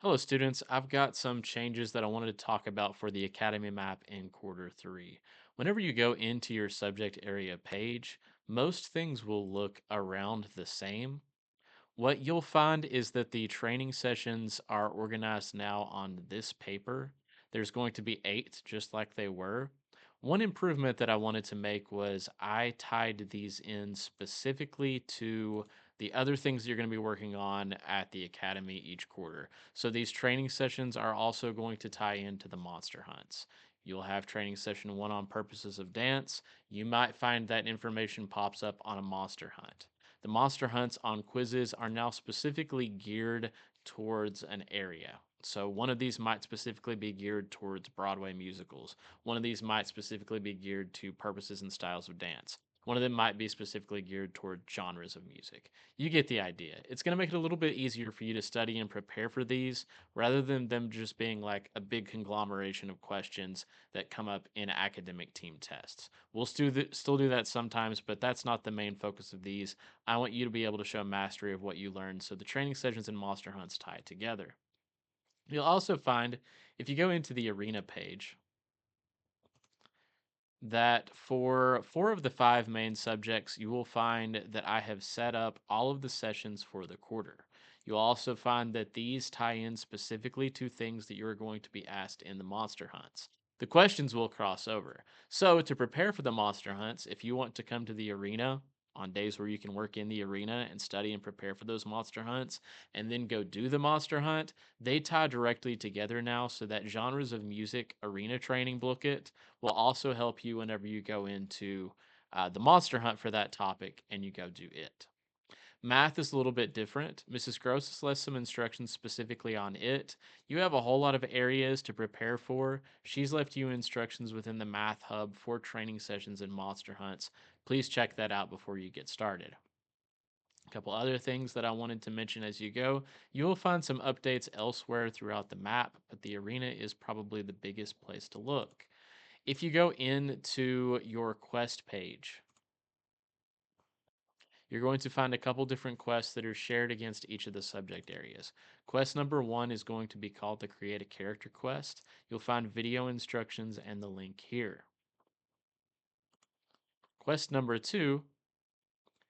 Hello, students. I've got some changes that I wanted to talk about for the Academy map in quarter three. Whenever you go into your subject area page, most things will look around the same. What you'll find is that the training sessions are organized now on this paper. There's going to be eight, just like they were. One improvement that I wanted to make was I tied these in specifically to the other things you're going to be working on at the academy each quarter. So these training sessions are also going to tie into the monster hunts. You'll have training session one on purposes of dance. You might find that information pops up on a monster hunt. The monster hunts on quizzes are now specifically geared towards an area. So one of these might specifically be geared towards Broadway musicals. One of these might specifically be geared to purposes and styles of dance. One of them might be specifically geared toward genres of music. You get the idea. It's going to make it a little bit easier for you to study and prepare for these rather than them just being like a big conglomeration of questions that come up in academic team tests. We'll still do that sometimes, but that's not the main focus of these. I want you to be able to show mastery of what you learned, so the training sessions and monster hunts tie together. You'll also find, if you go into the arena page, that for four of the five main subjects, you will find that I have set up all of the sessions for the quarter. You'll also find that these tie in specifically to things that you're going to be asked in the monster hunts. The questions will cross over. So, to prepare for the monster hunts, if you want to come to the arena on days where you can work in the arena and study and prepare for those monster hunts, and then go do the monster hunt, they tie directly together now so that genres of music arena training booklet will also help you whenever you go into the monster hunt for that topic and you go do it. Math is a little bit different. Mrs. Gross has left some instructions specifically on it. You have a whole lot of areas to prepare for. She's left you instructions within the Math Hub for training sessions and monster hunts. Please check that out before you get started. A couple other things that I wanted to mention as you go. You will find some updates elsewhere throughout the map, but the arena is probably the biggest place to look. If you go into your quest page, you're going to find a couple different quests that are shared against each of the subject areas. Quest number one is going to be called the Create a Character quest. You'll find video instructions and the link here. Quest number two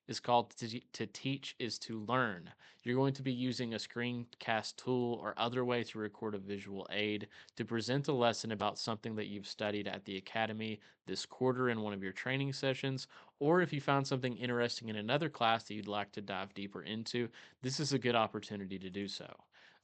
is called to teach is to learn. You're going to be using a screencast tool or other way to record a visual aid to present a lesson about something that you've studied at the academy this quarter in one of your training sessions, or if you found something interesting in another class that you'd like to dive deeper into, this is a good opportunity to do so.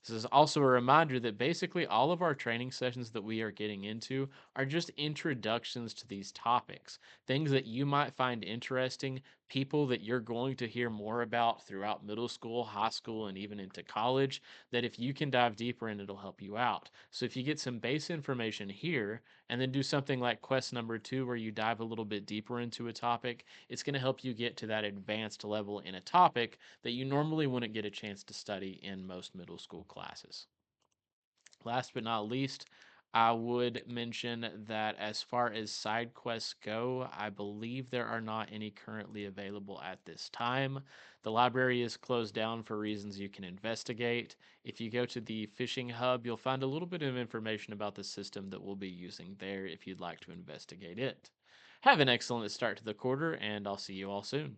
This is also a reminder that basically all of our training sessions that we are getting into are just introductions to these topics, things that you might find interesting, people that you're going to hear more about throughout middle school, high school, and even into college, that if you can dive deeper in, it'll help you out. So if you get some base information here and then do something like quest number two, where you dive a little bit deeper into a topic, it's going to help you get to that advanced level in a topic that you normally wouldn't get a chance to study in most middle school classes. Last but not least, I would mention that as far as side quests go, I believe there are not any currently available at this time. The library is closed down for reasons you can investigate. If you go to the fishing hub, you'll find a little bit of information about the system that we'll be using there if you'd like to investigate it. Have an excellent start to the quarter, and I'll see you all soon.